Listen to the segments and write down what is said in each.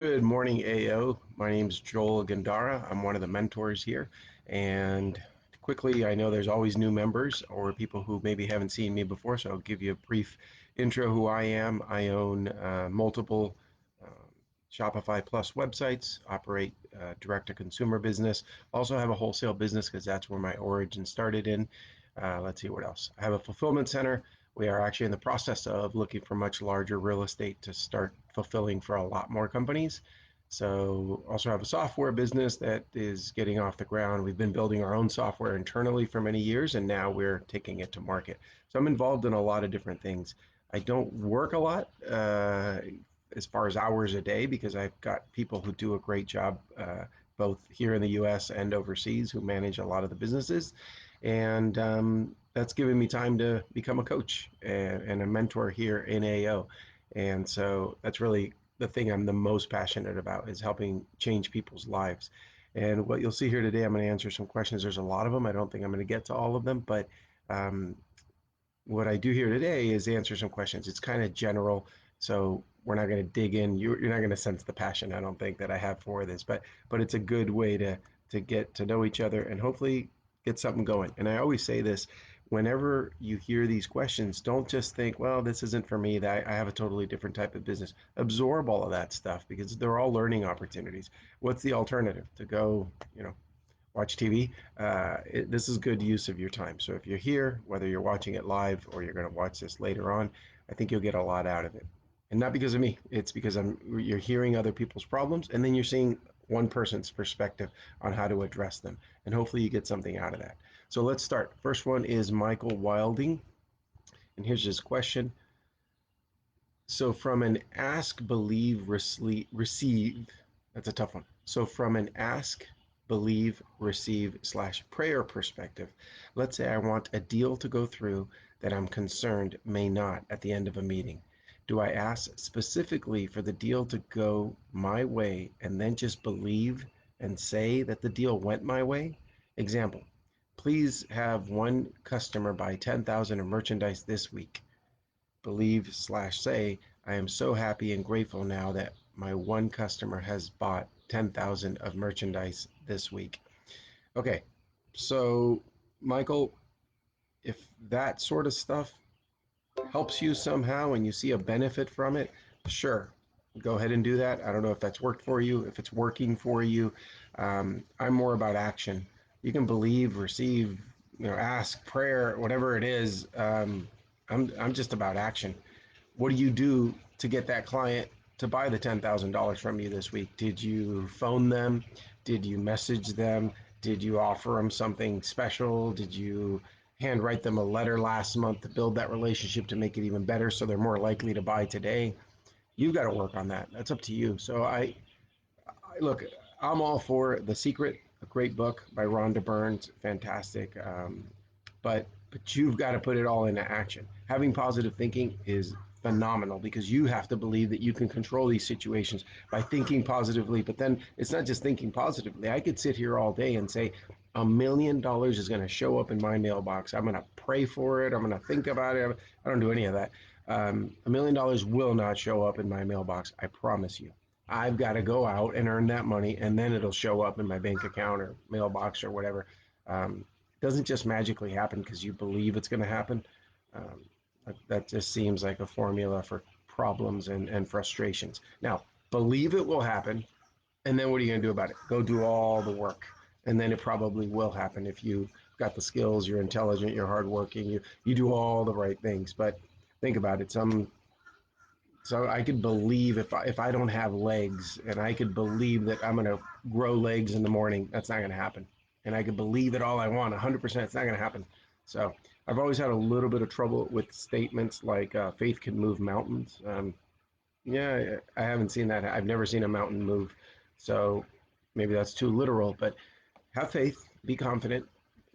Good morning, AO. My name is Joel Gandara. I'm one of the mentors here. And quickly, I know there's always new members or people who maybe haven't seen me before, so I'll give you a brief intro who I am. I own multiple um, Shopify Plus websites, operate direct-to-consumer business. Also have a wholesale business because that's where my origin started in. Let's see what else. I have a fulfillment center. We are actually in the process of looking for much larger real estate to start fulfilling for a lot more companies. So also have a software business that is getting off the ground. We've been building our own software internally for many years, and now we're taking it to market. So I'm involved in a lot of different things. I don't work a lot as far as hours a day because I've got people who do a great job both here in the US and overseas who manage a lot of the businesses. And that's given me time to become a coach and a mentor here in AO. And so that's really the thing I'm the most passionate about is helping change people's lives. And what you'll see here today, I'm going to answer some questions. There's a lot of them. I don't think I'm going to get to all of them, but um, what I do here today is answer some questions. It's kind of general, so we're not going to dig in. You're not going to sense the passion, I don't think, that I have for this, but it's a good way to get to know each other and hopefully get something going. And I always say this, whenever you hear these questions, don't just think, well, this isn't for me, that I have a totally different type of business. Absorb all of that stuff because they're all learning opportunities. What's the alternative? To go, watch TV. This is good use of your time. So if you're here, whether you're watching it live or you're going to watch this later on, I think you'll get a lot out of it. And not because of me, it's because you're hearing other people's problems and then you're seeing one person's perspective on how to address them. And hopefully you get something out of that. So let's start. First one is Michael Wilding. And here's his question. So from an ask, believe, receive, that's a tough one. So from an ask, believe, receive slash prayer perspective, let's say I want a deal to go through that I'm concerned may not at the end of a meeting. Do I ask specifically for the deal to go my way and then just believe and say that the deal went my way? Example, please have one customer buy 10,000 of merchandise this week. Believe slash say, I am so happy and grateful now that my one customer has bought 10,000 of merchandise this week. Okay, so Michael, if that sort of stuff helps you somehow and you see a benefit from it, sure, go ahead and do that. I don't know if that's worked for you, if it's working for you. I'm more about action. You can believe, receive, ask, prayer, whatever it is. I'm just about action. What do you do to get that client to buy the $10,000 from you this week? Did you phone them? Did you message them? Did you offer them something special? Did you handwrite them a letter last month to build that relationship to make it even better so they're more likely to buy today? You've got to work on that. That's up to you. So I look, I'm all for The Secret, a great book by Rhonda Byrne, fantastic. But you've got to put it all into action. Having positive thinking is phenomenal because you have to believe that you can control these situations by thinking positively. But then it's not just thinking positively. I could sit here all day and say $1 million is going to show up in my mailbox. I'm going to pray for it. I'm going to think about it. I don't do any of that. $1 million will not show up in my mailbox. I promise you. I've got to go out and earn that money, and then it'll show up in my bank account or mailbox or whatever. It doesn't just magically happen because you believe it's going to happen. Um, that just seems like a formula for problems and frustrations. Now, believe it will happen, and then what are you going to do about it? Go do all the work, and then it probably will happen if you got the skills, you're intelligent, you're hardworking, you do all the right things. But think about it. So I could believe if I don't have legs and I could believe that I'm going to grow legs in the morning, that's not going to happen. And I could believe it all I want, 100%, it's not going to happen. So I've always had a little bit of trouble with statements like faith can move mountains. Yeah, I haven't seen that. I've never seen a mountain move. So maybe that's too literal, but have faith, be confident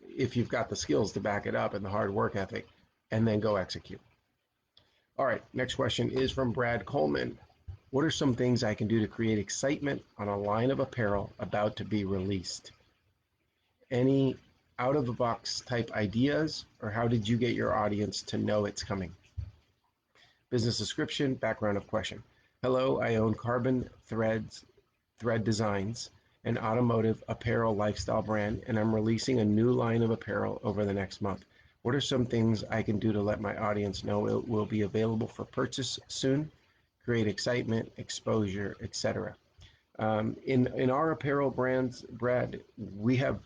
if you've got the skills to back it up and the hard work ethic, and then go execute. All right, next question is from Brad Coleman. What are some things I can do to create excitement on a line of apparel about to be released? Any out of the box type ideas, or how did you get your audience to know it's coming? Business description, background of question. Hello, I own Carbon Thread Designs, an automotive apparel lifestyle brand, and I'm releasing a new line of apparel over the next month. What are some things I can do to let my audience know it will be available for purchase soon? Create excitement, exposure, etc. In our apparel brands, Brad, we have,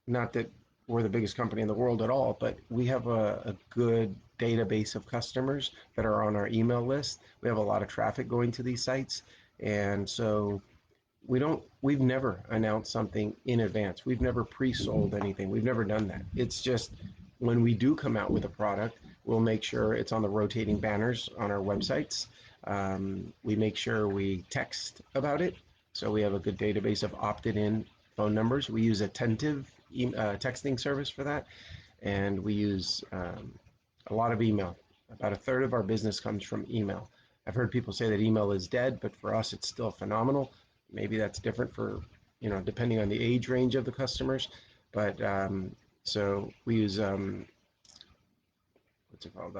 not that we're the biggest company in the world at all, but we have a good database of customers that are on our email list. We have a lot of traffic going to these sites. And so we've never announced something in advance. We've never pre-sold anything. We've never done that. It's just when we do come out with a product, we'll make sure it's on the rotating banners on our websites. We make sure we text about it. So we have a good database of opted in phone numbers. We use Attentive texting service for that. And we use a lot of email. About a third of our business comes from email. I've heard people say that email is dead, but for us, it's still phenomenal. Maybe that's different for, depending on the age range of the customers. But so we use, what's it called?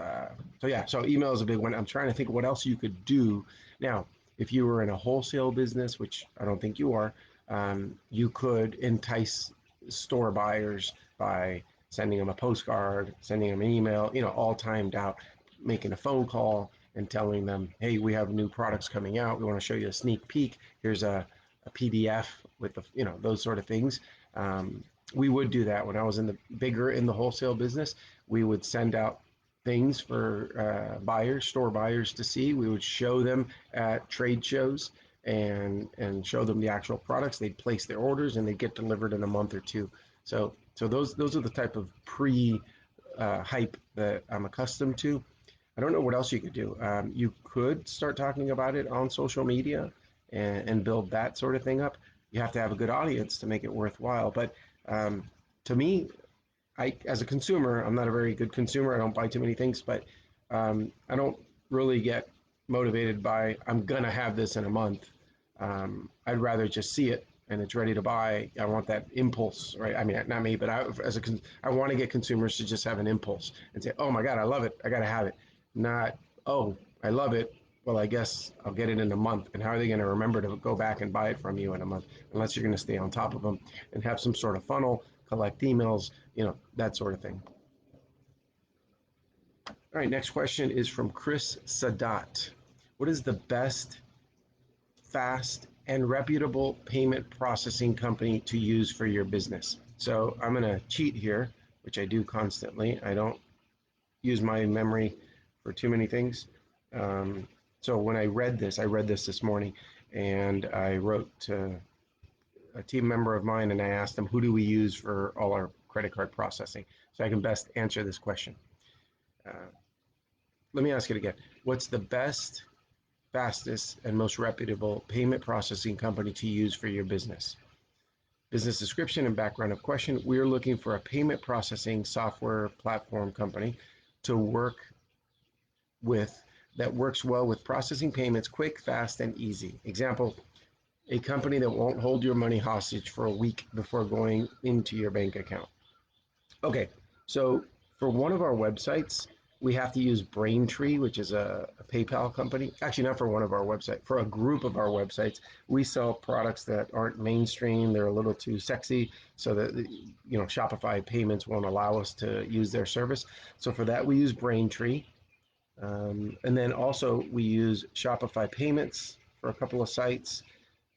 So yeah, so email is a big one. I'm trying to think what else you could do. Now, if you were in a wholesale business, which I don't think you are, you could entice store buyers by sending them a postcard, sending them an email, all timed out, making a phone call and telling them, hey, we have new products coming out. We want to show you a sneak peek. Here's a PDF with the, those sort of things. We would do that when I was in the wholesale business. We would send out things for store buyers to see. We would show them at trade shows and show them the actual products. They'd place their orders and they'd get delivered in a month or two. So those are the type of pre hype that I'm accustomed to. I don't know what else you could do. You could start talking about it on social media and build that sort of thing up. You have to have a good audience to make it worthwhile. But to me, as a consumer, I'm not a very good consumer. I don't buy too many things, but I don't really get motivated by, I'm going to have this in a month. I'd rather just see it and it's ready to buy. I want that impulse, right? I mean, not me, but I want to get consumers to just have an impulse and say, oh my God, I love it. I got to have it. Not, oh, I love it. Well, I guess I'll get it in a month. And how are they going to remember to go back and buy it from you in a month? Unless you're going to stay on top of them and have some sort of funnel, collect emails, that sort of thing. All right, next question is from Chris Sadat. What is the best, fast, and reputable payment processing company to use for your business? So I'm going to cheat here, which I do constantly. I don't use my memory for too many things. So when I read this morning, and I wrote to a team member of mine and I asked them, who do we use for all our credit card processing? So I can best answer this question. Let me ask it again. What's the best, fastest, and most reputable payment processing company to use for your business? Business description and background of question. We are looking for a payment processing software platform company to work with that works well with processing payments quick, fast, and easy. Example, a company that won't hold your money hostage for a week before going into your bank account. Okay, so for one of our websites, we have to use Braintree, which is a PayPal company. Actually, not for one of our websites. For a group of our websites, we sell products that aren't mainstream. They're a little too sexy, so that Shopify payments won't allow us to use their service. So for that, we use Braintree. And then also we use Shopify payments for a couple of sites.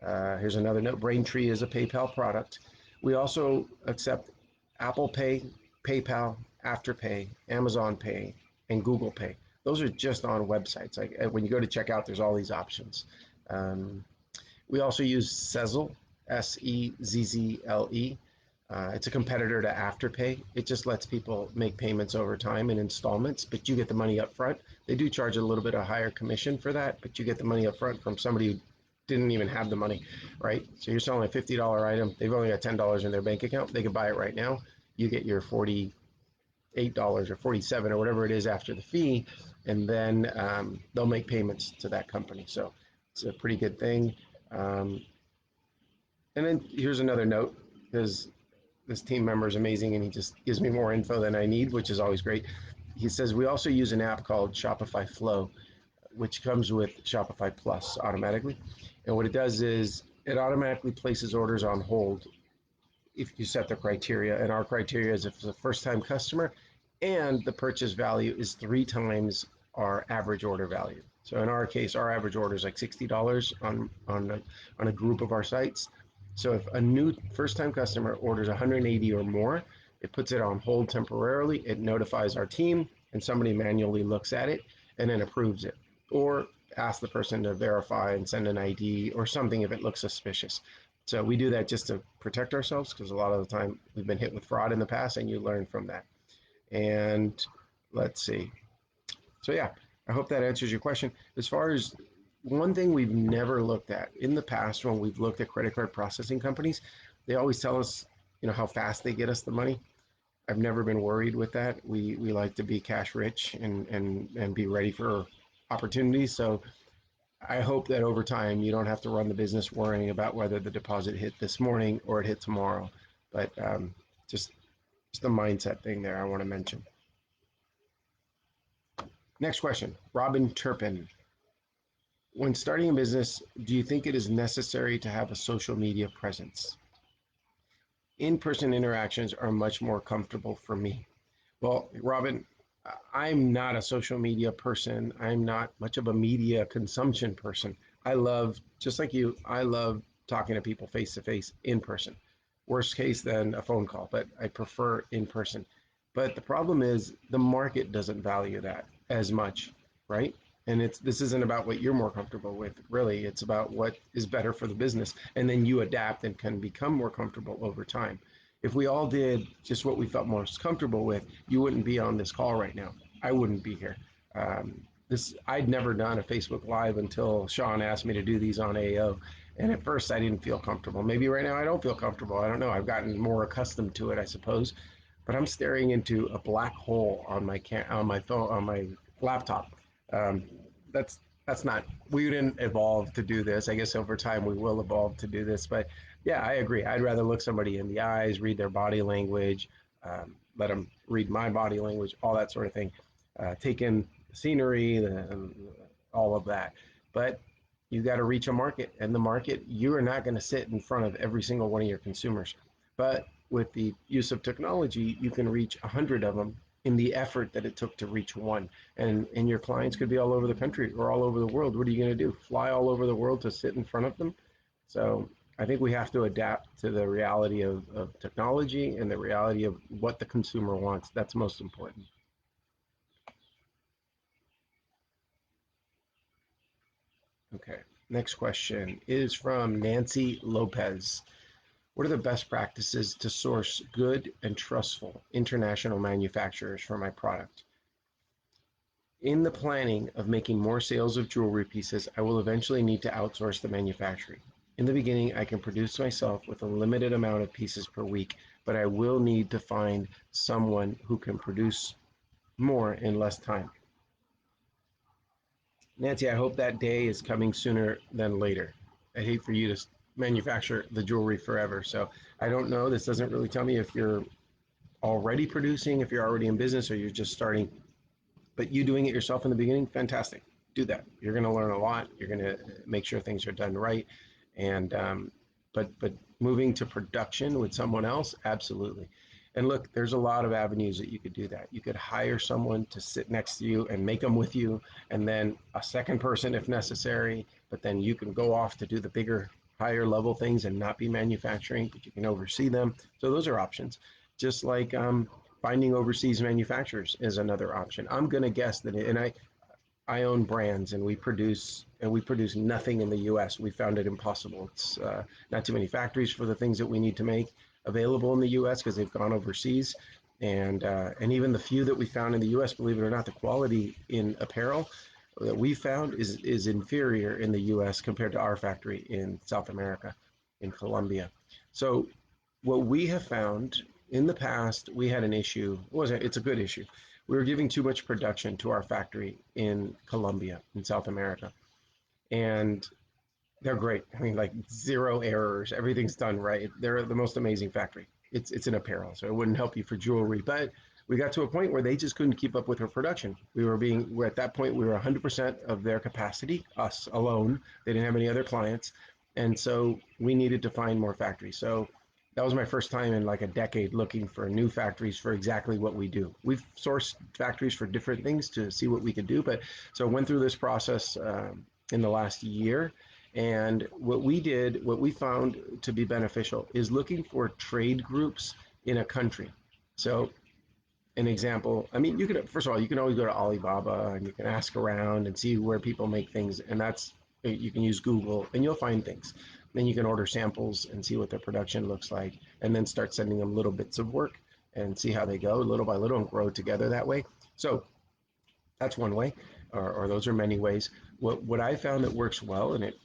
Here's another note. Braintree is a PayPal product. We also accept Apple Pay, PayPal, Afterpay, Amazon Pay, and Google Pay. Those are just on websites. Like when you go to checkout, there's all these options. We also use Sezzle, Sezzle. It's a competitor to Afterpay. It just lets people make payments over time in installments, but you get the money up front. They do charge a little bit of higher commission for that, but you get the money up front from somebody who didn't even have the money, right? So you're selling a $50 item. They've only got $10 in their bank account. They could buy it right now. You get your $48 or $47 or whatever it is after the fee, and then they'll make payments to that company. So it's a pretty good thing. And then here's another note, because this team member is amazing and he just gives me more info than I need, which is always great. He says we also use an app called Shopify Flow. which comes with Shopify Plus automatically. And what it does is it automatically places orders on hold if you set the criteria. And our criteria is if it's a first time customer and the purchase value is 3 times our average order value. So in our case, our average order is like $60 on a group of our sites. So if a new first time customer orders 180 or more, it puts it on hold temporarily. It notifies our team and somebody manually looks at it and then approves it. Or ask the person to verify and send an ID or something if it looks suspicious. So we do that just to protect ourselves because a lot of the time we've been hit with fraud in the past and you learn from that. And let's see. So yeah, I hope that answers your question. As far as one thing we've never looked at in the past when we've looked at credit card processing companies, they always tell us, how fast they get us the money. I've never been worried with that. We like to be cash rich and be ready for opportunities. So I hope that over time you don't have to run the business worrying about whether the deposit hit this morning or it hit tomorrow. But just just a mindset thing there I want to mention. Next question, Robin Turpin. When starting a business, do you think it is necessary to have a social media presence? In-person interactions are much more comfortable for me. Well, Robin, I'm not a social media person. I'm not much of a media consumption person. I love, just like you, I love talking to people face to face in person. Worst case, then a phone call, but I prefer in person. But the problem is the market doesn't value that as much, right? And this isn't about what you're more comfortable with, really. It's about what is better for the business. And then you adapt and can become more comfortable over time. If we all did just what we felt most comfortable with, you wouldn't be on this call right now. I wouldn't be here. I'd never done a Facebook Live until Sean asked me to do these on AO. And at first I didn't feel comfortable. Maybe right now I don't feel comfortable. I don't know. I've gotten more accustomed to it, I suppose. But I'm staring into a black hole on my phone, on my laptop. Um, that's that's not. We didn't evolve to do this. I guess over time we will evolve to do this. But yeah, I agree. I'd rather look somebody in the eyes, read their body language, let them read my body language, all that sort of thing. Take in the scenery, all of that. But you got to reach a market, and the market, you are not going to sit in front of every single one of your consumers. But with the use of technology, you can reach 100 of them in the effort that it took to reach one. And your clients could be all over the country or all over the world. What are you going to do? Fly all over the world to sit in front of them? So I think we have to adapt to the reality of technology and the reality of what the consumer wants. That's most important. Okay. Next question is from Nancy Lopez. What are the best practices to source good and trustful international manufacturers for my product? In the planning of making more sales of jewelry pieces, I will eventually need to outsource the manufacturing. In the beginning, I can produce myself with a limited amount of pieces per week, but I will need to find someone who can produce more in less time. Nancy, I hope that day is coming sooner than later. I hate for you to manufacture the jewelry forever. So I don't know. This doesn't really tell me if you're already producing, if you're already in business, or you're just starting. But you doing it yourself in the beginning, fantastic. Do that. You're going to learn a lot. You're going to make sure things are done right. And but moving to production with someone else, absolutely. And look, there's a lot of avenues that you could do that. You could hire someone to sit next to you and make them with you, and then a second person if necessary. But then you can go off to do the bigger, higher level things and not be manufacturing, but you can oversee them. So those are options. Just like finding overseas manufacturers is another option. I'm going to guess that, and I own brands, and we produce nothing in the U.S. We found it impossible. It's not too many factories for the things that we need to make available in the U.S. because they've gone overseas, and even the few that we found in the U.S., believe it or not, the quality in apparel that we found is inferior in the U.S. compared to our factory in South America, in Colombia. So what we have found in the past, we had an issue. It's a good issue. We were giving too much production to our factory in Colombia, in South America. And they're great. I mean, like zero errors. Everything's done right. They're the most amazing factory. It's an apparel, so it wouldn't help you for jewelry. But we got to a point where they just couldn't keep up with her production. We're at that point, we were 100% of their capacity, us alone. They didn't have any other clients. And so we needed to find more factories. So that was my first time in like a decade looking for new factories for exactly what we do. We've sourced factories for different things to see what we could do. But so went through this process in the last year. And what we found to be beneficial is looking for trade groups in a country. So an example, I mean, you can, first of all, you can always go to Alibaba and you can ask around and see where people make things. And that's, you can use Google and you'll find things. Then you can order samples and see what their production looks like, and then start sending them little bits of work and see how they go little by little and grow together that way. So that's one way, or those are many ways. What I found that works well, and it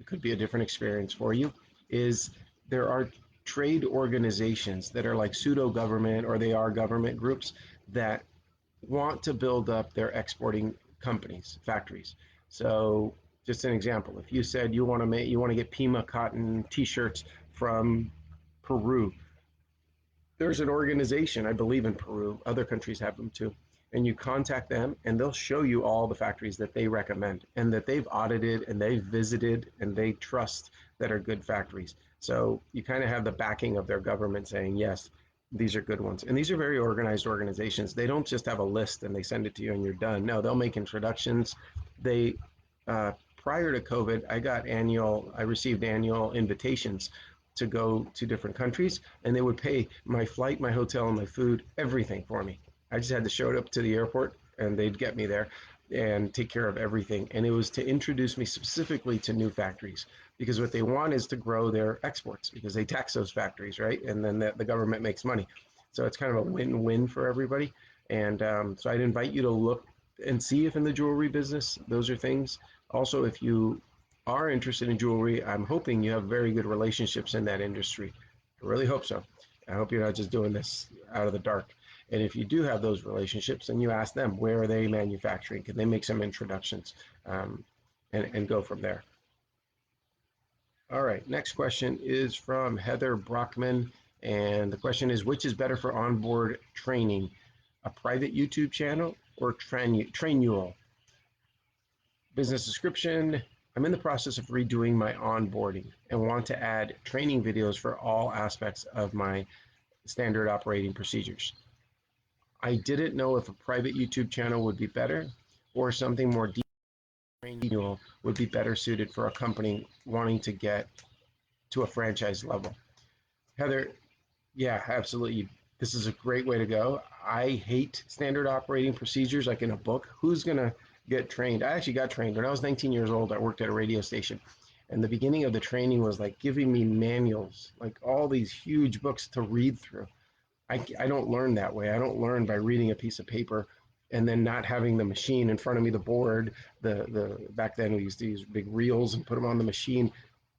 could be a different experience for you, is there are trade organizations that are like pseudo government, or they are government groups that want to build up their exporting companies, factories. So just an example, if you said you want to get Pima cotton t-shirts from Peru, there's an organization, I believe in Peru, other countries have them too, and you contact them and they'll show you all the factories that they recommend and that they've audited and they've visited and they trust, that are good factories. So you kind of have the backing of their government saying, yes, these are good ones. And these are very organized organizations. They don't just have a list and they send it to you and you're done. No, they'll make introductions. They, prior to COVID, I received annual invitations to go to different countries, and they would pay my flight, my hotel, and my food, everything for me. I just had to show up to the airport and they'd get me there and take care of everything. And it was to introduce me specifically to new factories, because what they want is to grow their exports, because they tax those factories, right? And then the government makes money. So it's kind of a win-win for everybody. And so I'd invite you to look and see if in the jewelry business, those are things. Also, if you are interested in jewelry, I'm hoping you have very good relationships in that industry. I really hope so. I hope you're not just doing this out of the dark. And if you do have those relationships, then you ask them, where are they manufacturing? Can they make some introductions, and go from there? All right, next question is from Heather Brockman. And the question is, which is better for onboard training, a private YouTube channel or Trainual? Business description: I'm in the process of redoing my onboarding and want to add training videos for all aspects of my standard operating procedures. I didn't know if a private YouTube channel would be better or something more detailed would be better suited for a company wanting to get to a franchise level. Heather, yeah, absolutely. This is a great way to go. I hate standard operating procedures like in a book. Who's going to get trained? I actually got trained when I was 19 years old. I worked at a radio station. And the beginning of the training was like giving me manuals, like all these huge books to read through. I don't learn that way. I don't learn by reading a piece of paper and then not having the machine in front of me, the board, the back then we used to use big reels and put them on the machine.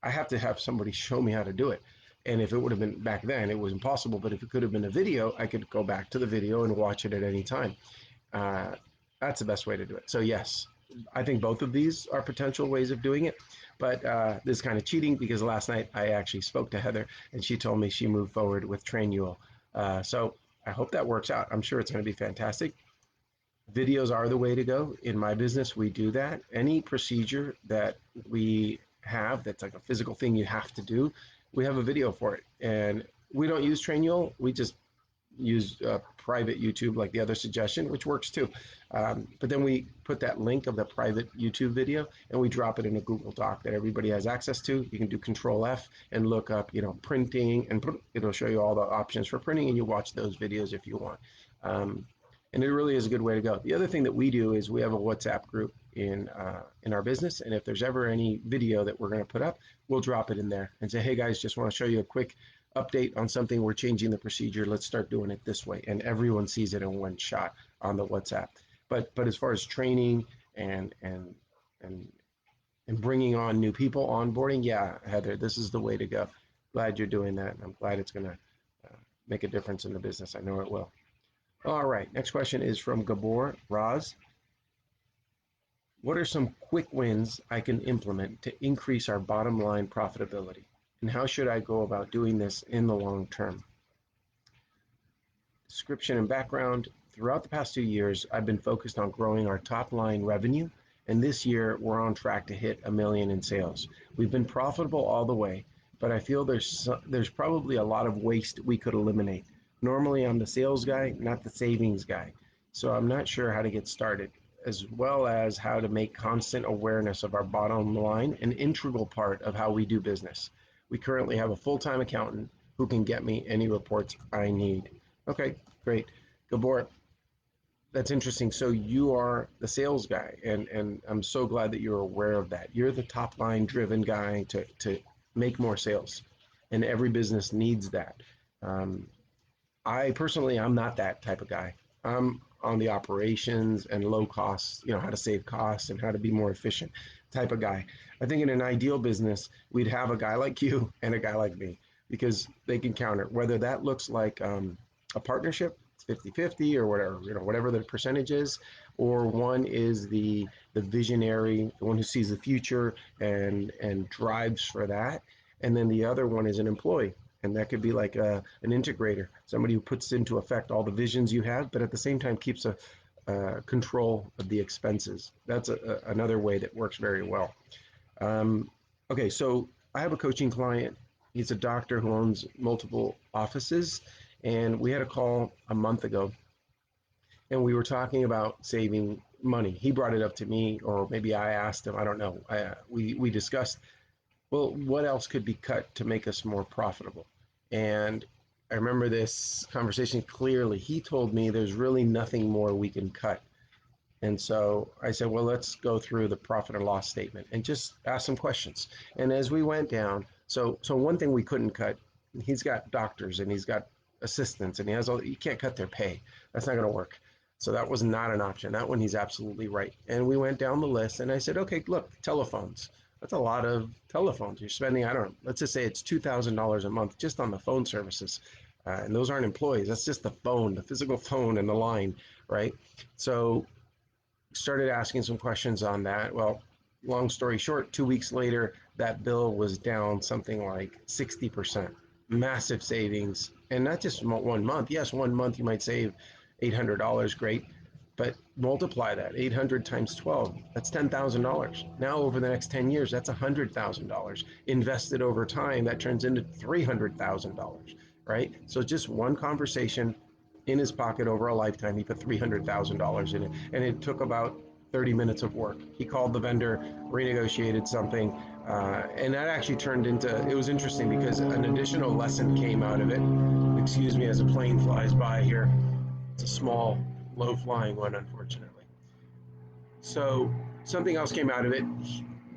I have to have somebody show me how to do it. And if it would have been back then, it was impossible. But if it could have been a video, I could go back to the video and watch it at any time. Uh, that's the best way to do it. So yes, I think both of these are potential ways of doing it. But this is kind of cheating, because last night I actually spoke to Heather and she told me she moved forward with Trainual. So I hope that works out. I'm sure it's going to be fantastic. Videos are the way to go. In my business, we do that. Any procedure that we have that's like a physical thing you have to do, we have a video for it. And we don't use Trainual. We just use private YouTube, like the other suggestion, which works too. But then we put that link of the private YouTube video and we drop it in a Google Doc that everybody has access to. You can do Control F and look up, printing, and it'll show you all the options for printing, and you watch those videos if you want. And it really is a good way to go. The other thing that we do is we have a WhatsApp group in our business, and if there's ever any video that we're going to put up, we'll drop it in there and say, hey guys, just want to show you a quick update on something. We're changing the procedure. Let's start doing it this way, and everyone sees it in one shot on the WhatsApp. But as far as training and bringing on new people, onboarding, yeah, Heather, this is the way to go. Glad you're doing that. I'm glad it's going to make a difference in the business. I know it will. All right, next question is from Gabor Raz. What are some quick wins I can implement to increase our bottom line profitability? And how should I go about doing this in the long term? description and background. Throughout the past 2 years, I've been focused on growing our top line revenue, and this year we're on track to hit a million in sales. We've been profitable all the way, but I feel there's probably a lot of waste we could eliminate. Normally, I'm the sales guy, not the savings guy, so I'm not sure how to get started, as well as how to make constant awareness of our bottom line an integral part of how we do business. We currently have a full-time accountant who can get me any reports I need. Okay, great. Gabor, that's interesting. So you are the sales guy, and I'm so glad that you're aware of that. You're the top line driven guy to make more sales, and every business needs that. Um, I personally, I'm not that type of guy. I'm on the operations and low costs, how to save costs and how to be more efficient type of guy. I think in an ideal business, we'd have a guy like you and a guy like me because they can counter, whether that looks like a partnership, it's 50-50 or whatever, whatever the percentage is, or one is the visionary, the one who sees the future and drives for that. And then the other one is an employee, and that could be like an integrator, somebody who puts into effect all the visions you have, but at the same time keeps a control of the expenses. That's another way that works very well. Um, okay, so I have a coaching client. He's a doctor who owns multiple offices, and we had a call a month ago, and we were talking about saving money. He brought it up to me, or maybe I asked him. I don't know. We discussed, well, what else could be cut to make us more profitable? And I remember this conversation clearly. He told me there's really nothing more we can cut. And so I said, well, let's go through the profit and loss statement and just ask some questions. And as we went down, so one thing we couldn't cut, he's got doctors and he's got assistants and he has all, you can't cut their pay. That's not going to work. So that was not an option. That one, he's absolutely right. And we went down the list and I said, okay, look, telephones. That's a lot of telephones. You're spending, I don't know, let's just say it's $2,000 a month just on the phone services. And those aren't employees. That's just the phone, the physical phone and the line, right? So started asking some questions on that. Well, long story short, 2 weeks later, that bill was down something like 60%. Massive savings. And not just 1 month. Yes, 1 month you might save $800, great. But multiply that 800 times 12, that's $10,000. Now, over the next 10 years, that's $100,000. Invested over time, that turns into $300,000, right? So just one conversation in his pocket over a lifetime, he put $300,000 in it, and it took about 30 minutes of work. He called the vendor, renegotiated something, and that actually turned into, it was interesting because an additional lesson came out of it. Excuse me as a plane flies by here. It's a small, low flying one, unfortunately. So something else came out of it.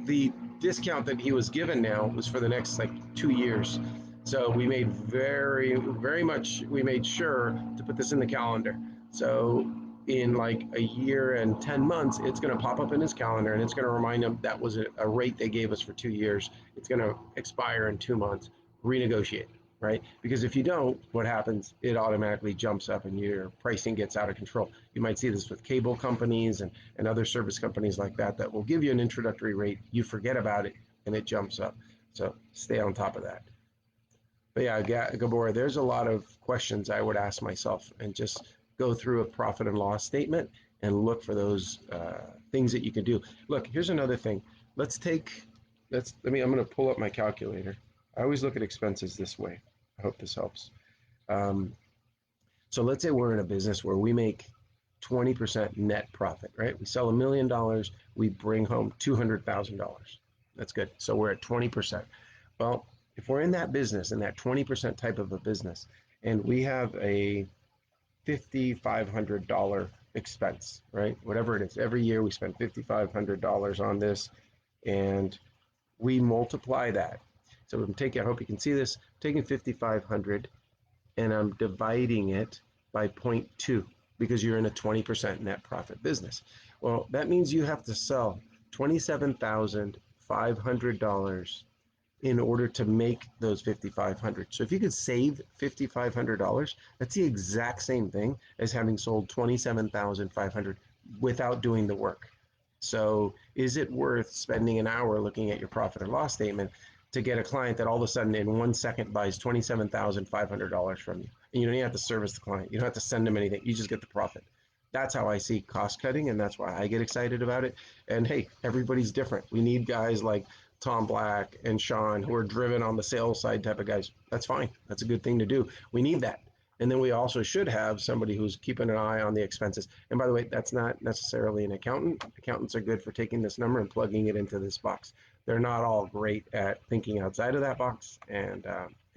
The discount that he was given now was for the next like 2 years. So we made very much, we made sure to put this in the calendar. So in like a year and 10 months, it's going to pop up in his calendar and it's going to remind him that was a rate they gave us for 2 years. It's going to expire in 2 months, renegotiate, right? Because if you don't, what happens? It automatically jumps up and your pricing gets out of control. You might see this with cable companies and other service companies like that that will give you an introductory rate. You forget about it and it jumps up. So stay on top of that. But yeah, Gabor, there's a lot of questions I would ask myself and just go through a profit and loss statement and look for those things that you can do. Look, here's another thing. Let's take, I'm going to pull up my calculator. I always look at expenses this way. I hope this helps. Um, so let's say we're in a business where we make 20% net profit, right? We sell $1 million, we bring home $200,000. That's good. So we're at 20%. Well, if we're in that business, in that 20% type of a business, and we have a $5,500 expense, right? Whatever it is, every year we spend $5,500 on this, and we multiply that. So I'm taking, I hope you can see this, I'm taking 5,500 and I'm dividing it by zero point 0.2 because you're in a 20% net profit business. Well, that means you have to sell $27,500 in order to make those 5,500. So if you could save $5,500, that's the exact same thing as having sold 27,500 without doing the work. So is it worth spending an hour looking at your profit and loss statement to get a client that all of a sudden in 1 second buys $27,500 from you. And you don't even have to service the client. You don't have to send them anything. You just get the profit. That's how I see cost cutting, and that's why I get excited about it. And hey, everybody's different. We need guys like Tom Black and Sean who are driven on the sales side type of guys. That's fine. That's a good thing to do. We need that. And then we also should have somebody who's keeping an eye on the expenses. And by the way, that's not necessarily an accountant. Accountants are good for taking this number and plugging it into this box. They're not all great at thinking outside of that box and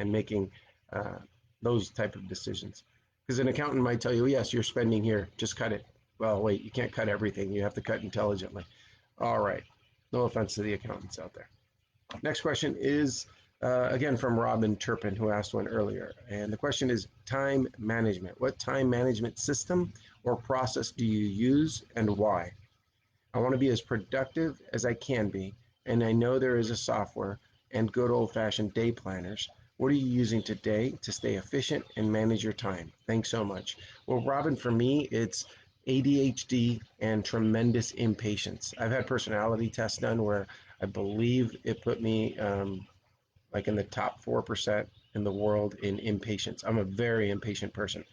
making uh, those type of decisions. Because an accountant might tell you, yes, you're spending here, just cut it. Well, wait, you can't cut everything. You have to cut intelligently. All right. No offense to the accountants out there. Next question is, again, from Robin Turpin, who asked one earlier. And the question is time management. What time management system or process do you use and why? I want to be as productive as I can be, and I know there is a software and good old-fashioned day planners. What are you using today to stay efficient and manage your time? Thanks so much. Well, Robin, for me, it's ADHD and tremendous impatience. I've had personality tests done where I believe it put me like in the top 4% in the world in impatience. I'm a very impatient person.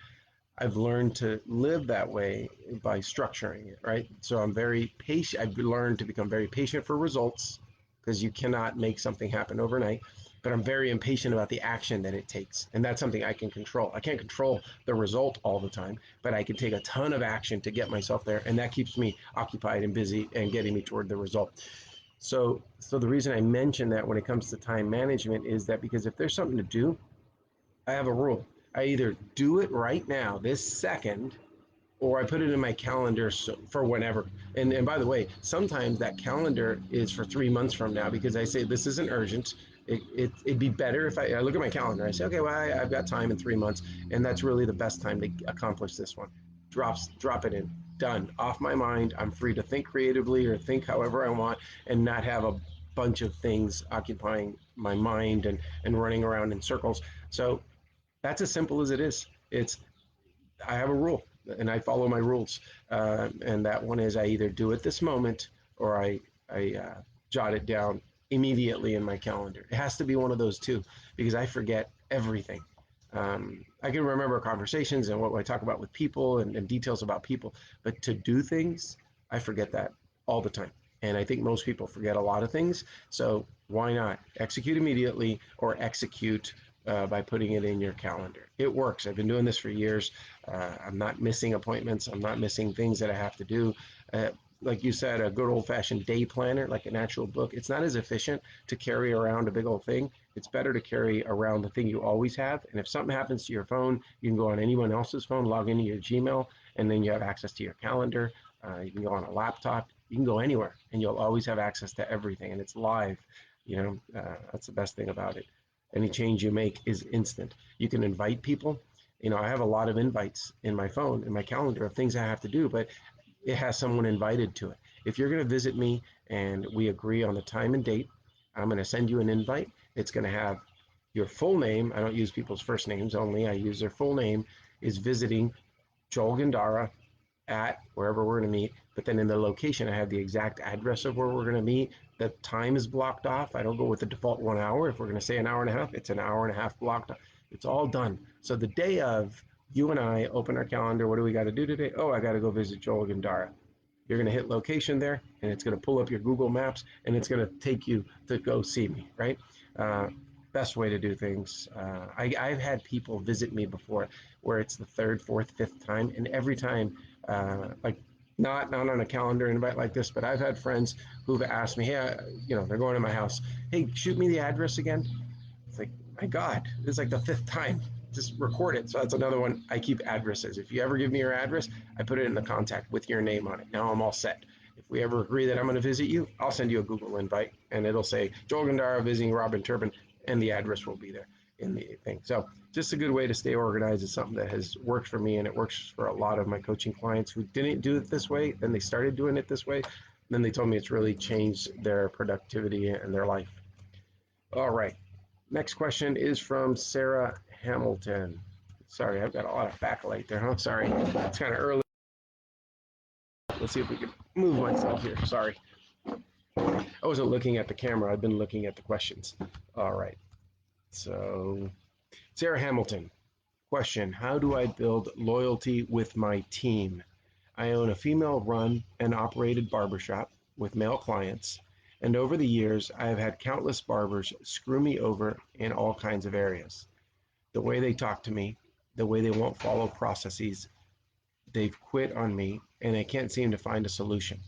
I've learned to live that way by structuring it, right? So I'm very patient. I've learned to become very patient for results because you cannot make something happen overnight. But I'm very impatient about the action that it takes. And that's something I can control. I can't control the result all the time, but I can take a ton of action to get myself there. And that keeps me occupied and busy and getting me toward the result. So the reason I mention that when it comes to time management is that because if there's something to do, I have a rule. I either do it right now, this second, or I put it in my calendar for whenever. And by the way, sometimes that calendar is for 3 months from now because I say this isn't urgent. It'd be better if I look at my calendar. I say, okay, well, I've got time in 3 months, and that's really the best time to accomplish this one. Drop it in. Done. Off my mind. I'm free to think creatively or think however I want and not have a bunch of things occupying my mind and running around in circles. So that's as simple as it is. I have a rule and I follow my rules. And that one is I either do it this moment or I jot it down immediately in my calendar. It has to be one of those two because I forget everything. I can remember conversations and what I talk about with people and details about people, but to do things, I forget that all the time. And I think most people forget a lot of things. So why not execute immediately or execute by putting it in your calendar? It works. I've been doing this for years. I'm not missing appointments. I'm not missing things that I have to do. Like you said, a good old-fashioned day planner, like an actual book, it's not as efficient to carry around a big old thing. It's better to carry around the thing you always have. And if something happens to your phone, you can go on anyone else's phone, log into your Gmail, and then you have access to your calendar. You can go on a laptop. You can go anywhere, and you'll always have access to everything, and it's live. That's the best thing about it. Any change you make is instant. You can invite people. I have a lot of invites in my phone, in my calendar of things I have to do, but it has someone invited to it. If you're going to visit me and we agree on the time and date, I'm going to send you an invite. It's going to have your full name. I don't use people's first names only. I use their full name is visiting Joel Gandara at wherever we're going to meet. But then in the location, I have the exact address of where we're going to meet. The time is blocked off. I don't go with the default 1 hour. If we're going to say an hour and a half, it's an hour and a half blocked off. It's all done. So the day of, you and I open our calendar. What do we got to do today? Oh, I got to go visit Joel Gandara. You're going to hit location there, and it's going to pull up your Google Maps, and it's going to take you to go see me, right? Best way to do things. I've had people visit me before where it's the third, fourth, fifth time, and every time, like not on a calendar invite like this, but I've had friends who've asked me, hey, they're going to my house. Hey, shoot me the address again. It's like, my God, this is like the fifth time. Just record it. So that's another one. I keep addresses. If you ever give me your address, I put it in the contact with your name on it. Now I'm all set. If we ever agree that I'm going to visit you, I'll send you a Google invite, and it'll say Joel Gandara visiting Robin Turpin, and the address will be there in the thing. So just a good way to stay organized is something that has worked for me, and it works for a lot of my coaching clients who didn't do it this way. Then they started doing it this way. Then they told me it's really changed their productivity and their life. All right. Next question is from Sarah Hamilton. Sorry, I've got a lot of backlight there, huh? Sorry, it's kind of early. Let's see if we can move myself here. Sorry. I wasn't looking at the camera. I've been looking at the questions. All right. So, Sarah Hamilton, question: how do I build loyalty with my team? I own a female run and operated barbershop with male clients, and over the years, I have had countless barbers screw me over in all kinds of areas. The way they talk to me, the way they won't follow processes, they've quit on me, and I can't seem to find a solution.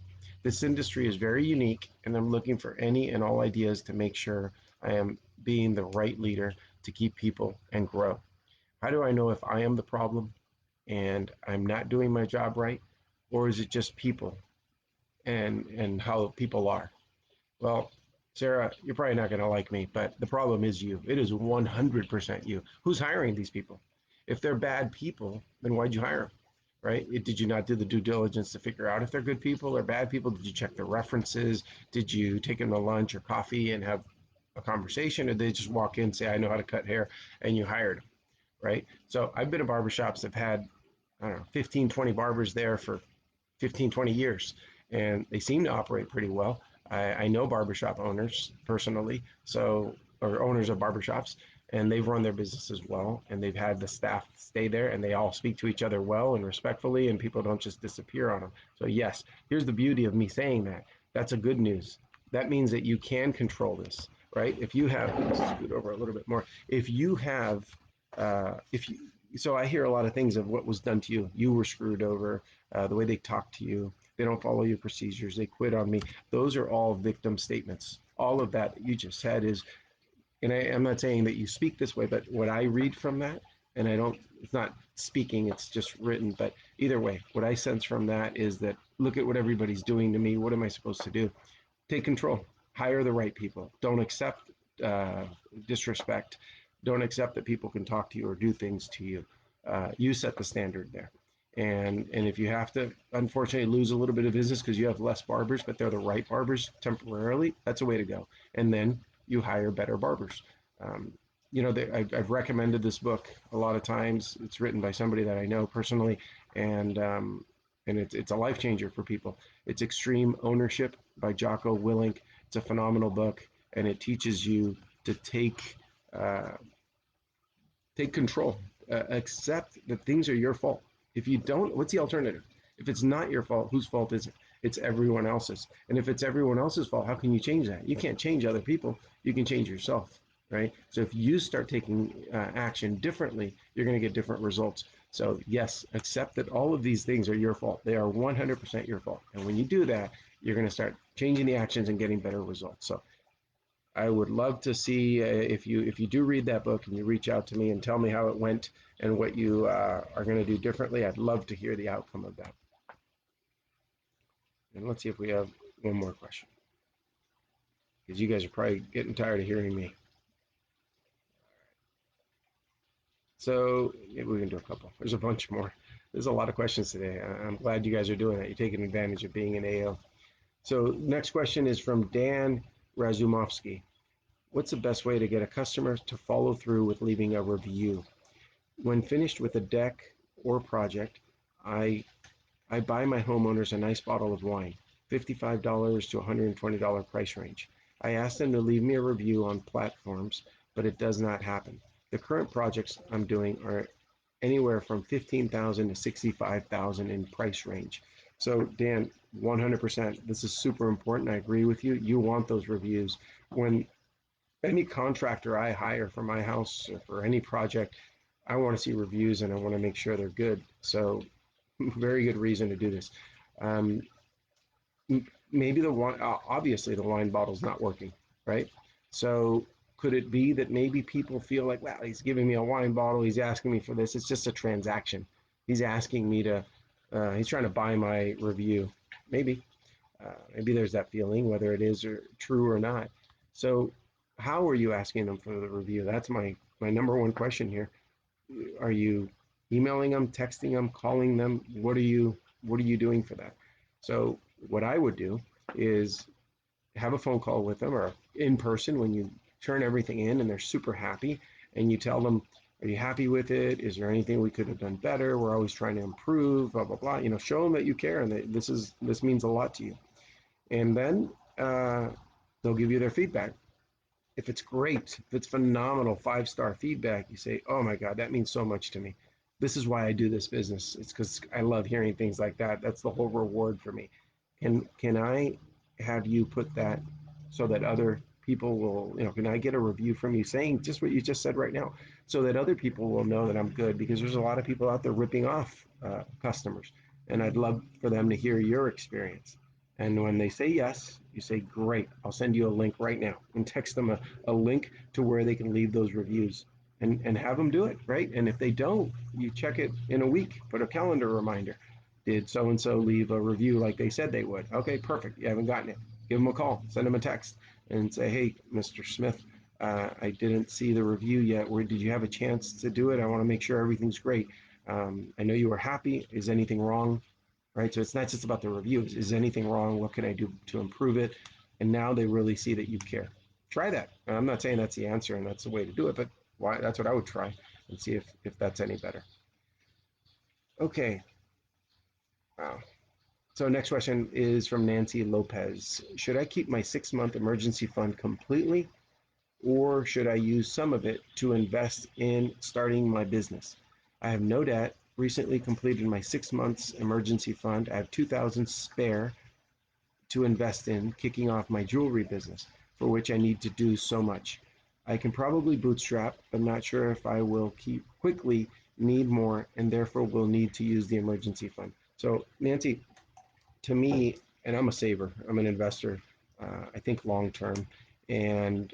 This industry is very unique, and I'm looking for any and all ideas to make sure I am being the right leader to keep people and grow. How do I know if I am the problem and I'm not doing my job right, or is it just people and how people are? Well, Sarah, you're probably not going to like me, but the problem is you. It is 100% you. Who's hiring these people? If they're bad people, then why'd you hire them? Right? Did you not do the due diligence to figure out if they're good people or bad people? Did you check their references? Did you take them to lunch or coffee and have a conversation? Or did they just walk in, say, I know how to cut hair, and you hired them? Right? So I've been in barbershops that have had, I don't know, 15, 20 barbers there for 15, 20 years, and they seem to operate pretty well. I know barbershop owners personally, so or owners of barbershops, and they've run their businesses well, and they've had the staff stay there, and they all speak to each other well and respectfully, and people don't just disappear on them. So yes, here's the beauty of me saying that. That's a good news. That means that you can control this, right? If you have, let's scoot over a little bit more. If you have, if you, so I hear a lot of things of what was done to you. You were screwed over, the way they talk to you, they don't follow your procedures, they quit on me. Those are all victim statements. All of that you just said is, and I'm not saying that you speak this way, but what I read from that, and I don't, it's not speaking, it's just written, but either way, what I sense from that is that look at what everybody's doing to me. What am I supposed to do? Take control, hire the right people. Don't accept uh, disrespect. Don't accept that people can talk to you or do things to you. You set the standard there. And if you have to, unfortunately, lose a little bit of business because you have less barbers, but they're the right barbers temporarily, that's a way to go. And then you hire better barbers. Um, I've recommended this book a lot of times. It's written by somebody that I know personally, and it's a life changer for people. It's Extreme Ownership by Jocko Willink. It's a phenomenal book, and it teaches you to uh, take control. Accept that things are your fault. If you don't, what's the alternative? If it's not your fault, whose fault is it? It's everyone else's. And if it's everyone else's fault, how can you change that? You can't change other people. You can change yourself, right? So if you start taking action differently, you're going to get different results. So yes, accept that all of these things are your fault. They are 100% your fault. And when you do that, you're going to start changing the actions and getting better results. So I would love to see if you do read that book and you reach out to me and tell me how it went and what you are going to do differently. I'd love to hear the outcome of that. And let's see if we have one more question because you guys are probably getting tired of hearing me. So maybe we can do a couple. There's a bunch more. There's a lot of questions today. I'm glad you guys are doing that. You're taking advantage of being an AO. So next question is from Dan Razumovsky. What's the best way to get a customer to follow through with leaving a review? When finished with a deck or project, I I buy my homeowners a nice bottle of wine, $55 to $120 price range. I ask them to leave me a review on platforms, but it does not happen. The current projects I'm doing are anywhere from 15,000 to 65,000 in price range. So Dan, 100%, this is super important. I agree with you. You want those reviews. When any contractor I hire for my house or for any project, I want to see reviews and I want to make sure they're good. So very good reason to do this. Um, Maybe the wine, obviously the wine bottle's not working, right? So could it be that maybe people feel like, well, he's giving me a wine bottle, he's asking me for this. It's just a transaction. He's asking me to, he's trying to buy my review. Maybe, maybe there's that feeling, whether it is or true or not. So how are you asking them for the review? That's my number one question here. Are you emailing them, texting them, calling them? What are you doing for that? So what I would do is have a phone call with them or in person when you turn everything in and they're super happy and you tell them, are you happy with it? Is there anything we could have done better? We're always trying to improve, blah, blah, blah. Show them that you care and that this means a lot to you. And then uh, they'll give you their feedback. If it's great, if it's phenomenal, 5-star feedback, you say, oh my God, that means so much to me. This is why I do this business. It's because I love hearing things like that. That's the whole reward for me. Can I have you put that so that other people will, can I get a review from you saying just what you just said right now so that other people will know that I'm good? Because there's a lot of people out there ripping off customers. And I'd love for them to hear your experience. And when they say yes, you say, great, I'll send you a link right now and text them a link to where they can leave those reviews and have them do it, right? And if they don't, you check it in a week, put a calendar reminder. Did so and so leave a review like they said they would? Okay, perfect. You haven't gotten it. Give them a call, send them a text, and say, hey, Mr. Smith, I didn't see the review yet. Where did you have a chance to do it? I want to make sure everything's great. I know you were happy. Is anything wrong? Right? So it's not just about the reviews. Is anything wrong? What can I do to improve it? And now they really see that you care. Try that. And I'm not saying that's the answer and that's the way to do it, but why? That's what I would try and see if that's any better. Okay. Wow. So next question is from Nancy Lopez. Should I keep my 6-month emergency fund completely, or should I use some of it to invest in starting my business? I have no debt. Recently completed my 6 months emergency fund. I have 2,000 spare to invest in kicking off my jewelry business, for which I need to do so much. I can probably bootstrap, but not sure if I will keep quickly need more and therefore will need to use the emergency fund. So Nancy, to me, and I'm a saver, I'm an investor, I think long term, and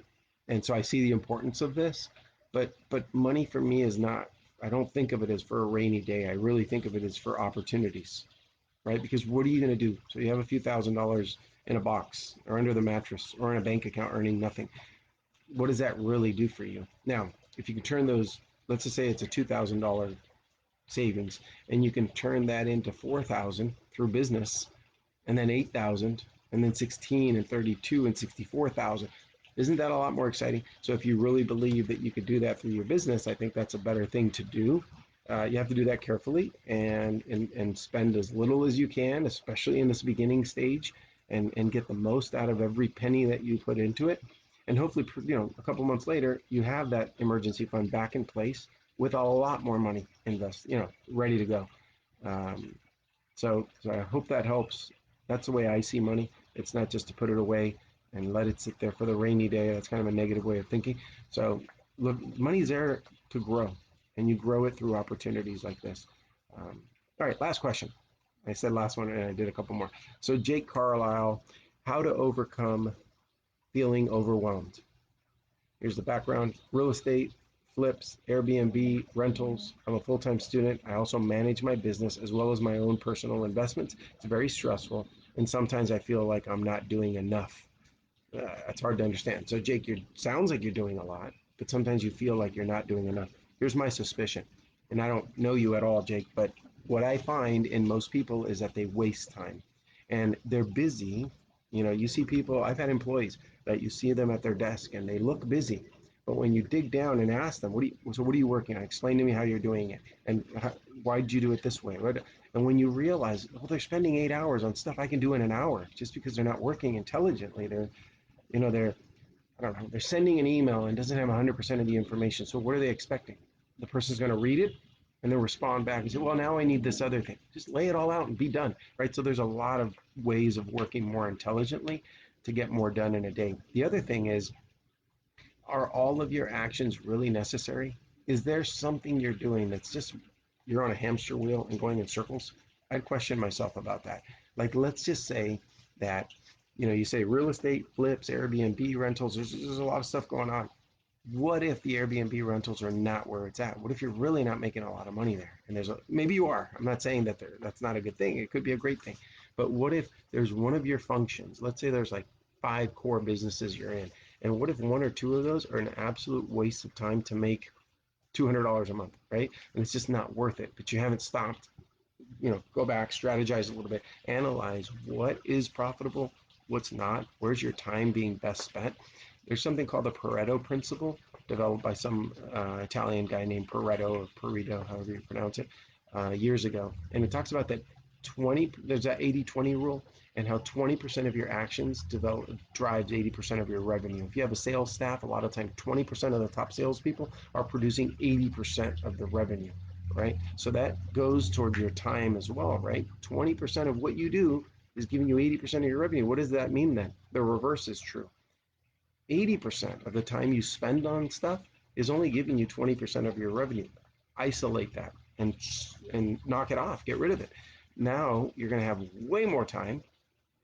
and so I see the importance of this, but money for me is not. I don't think of it as for a rainy day. I really think of it as for opportunities, right? Because what are you going to do? So you have a few $1,000s in a box or under the mattress or in a bank account earning nothing. What does that really do for you? Now, if you can turn those, let's just say it's a $2,000 savings, and you can turn that into 4,000 through business, and then 8,000, and then 16 and 32 and 64,000. Isn't that a lot more exciting? So if you really believe that you could do that through your business, I think that's a better thing to do. You have to do that carefully and spend as little as you can, especially in this beginning stage, and get the most out of every penny that you put into it. And hopefully, a couple months later, you have that emergency fund back in place with a lot more money ready to go. Um, so I hope that helps. That's the way I see money. It's not just to put it away and let it sit there for the rainy day. That's kind of a negative way of thinking. So look, money's there to grow, and you grow it through opportunities like this. All right, last question. I said last one, and I did a couple more. So Jake Carlisle, how to overcome feeling overwhelmed. Here's the background: real estate, flips, Airbnb, rentals. I'm a full-time student. I also manage my business as well as my own personal investments. It's very stressful, and sometimes I feel like I'm not doing enough. It's hard to understand. So, Jake, you sounds like you're doing a lot, but sometimes you feel like you're not doing enough. Here's my suspicion, and I don't know you at all, Jake, but what I find in most people is that they waste time, and they're busy. You see people. I've had employees that you see them at their desk, and they look busy, but when you dig down and ask them, what are you working on? Explain to me how you're doing it, and why did you do it this way? And when you realize, well, they're spending 8 hours on stuff I can do in an hour, just because they're not working intelligently. They're I don't know, they're sending an email and doesn't have 100% of the information. So what are they expecting? The person's going to read it and then respond back and say, well, now I need this other thing. Just lay it all out and be done, right? So there's a lot of ways of working more intelligently to get more done in a day. The other thing is, are all of your actions really necessary? Is there something you're doing that's just you're on a hamster wheel and going in circles? I'd question myself about that. Like, let's just say that, you say real estate, flips, Airbnb rentals, there's a lot of stuff going on. What if the Airbnb rentals are not where it's at? What if you're really not making a lot of money there? And maybe you are. I'm not saying that that's not a good thing. It could be a great thing. But what if there's one of your functions? Let's say there's like 5 core businesses you're in. And what if one or two of those are an absolute waste of time to make $200 a month, right? And it's just not worth it. But you haven't stopped. Go back, strategize a little bit, analyze what is profitable, what's not, where's your time being best spent. There's something called the Pareto principle, developed by some Italian guy named Pareto or Pareto, however you pronounce it, years ago. And it talks about that there's that 80-20 rule, and how 20% of your actions drives 80% of your revenue. If you have a sales staff, a lot of times 20% of the top salespeople are producing 80% of the revenue, right? So that goes toward your time as well, right? 20% of what you do is giving you 80% of your revenue. What does that mean then? The reverse is true. 80% of the time you spend on stuff is only giving you 20% of your revenue. Isolate that and knock it off, get rid of it. Now you're going to have way more time,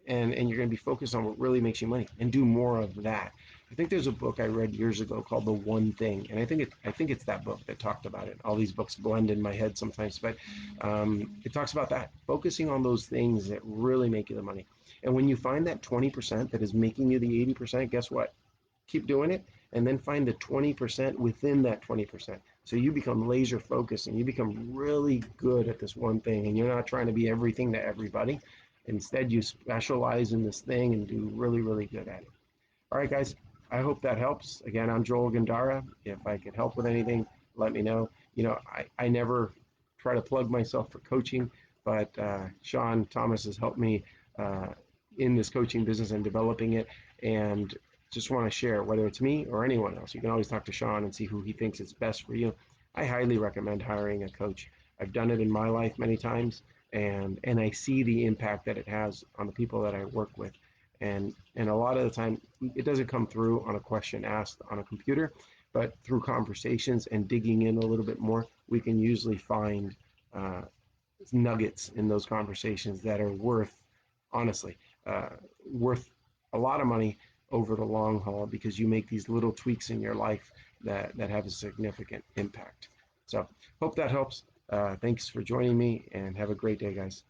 and you're going to be focused on what really makes you money and do more of that. I think there's a book I read years ago called The One Thing, and I think it's that book that talked about it. All these books blend in my head sometimes, but it talks about that, focusing on those things that really make you the money. And when you find that 20% that is making you the 80%, guess what? Keep doing it, and then find the 20% within that 20%. So you become laser focused and you become really good at this one thing, and you're not trying to be everything to everybody. Instead, you specialize in this thing and do really, really good at it. All right, guys, I hope that helps. Again, I'm Joel Gandara. If I could help with anything, let me know. I never try to plug myself for coaching, but AkaShawnThomas has helped me in this coaching business and developing it. And just want to share, whether it's me or anyone else, you can always talk to Sean and see who he thinks is best for you. I highly recommend hiring a coach. I've done it in my life many times, and I see the impact that it has on the people that I work with. And a lot of the time, it doesn't come through on a question asked on a computer, but through conversations and digging in a little bit more, we can usually find nuggets in those conversations that are honestly, worth a lot of money over the long haul, because you make these little tweaks in your life that have a significant impact. So hope that helps. Thanks for joining me, and have a great day, guys.